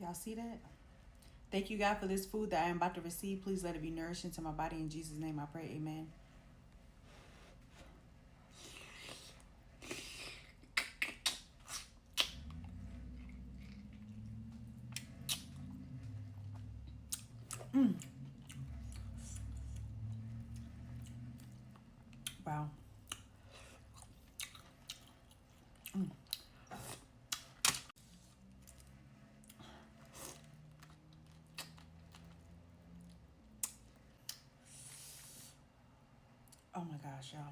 Y'all see that? Thank you, God, for this food that I am about to receive. Please let it be nourishing to my body. In Jesus' name I pray. Amen. Wow. Oh my gosh, y'all.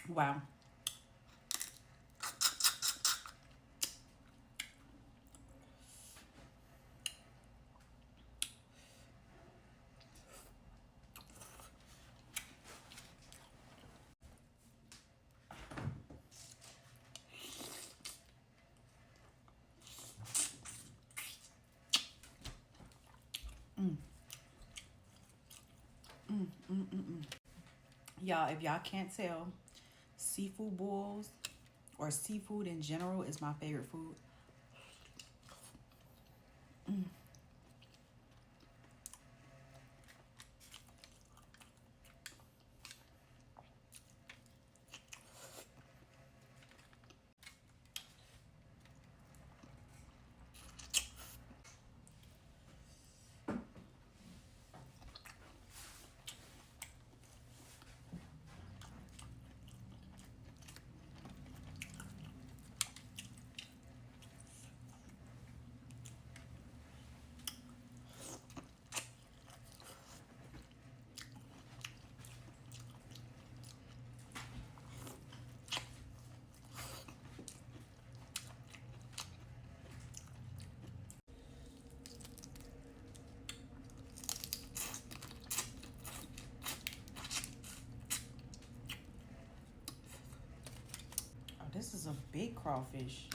Wow. Y'all, if y'all can't tell, seafood boils or seafood in general is my favorite food. Oh, this is a big crawfish.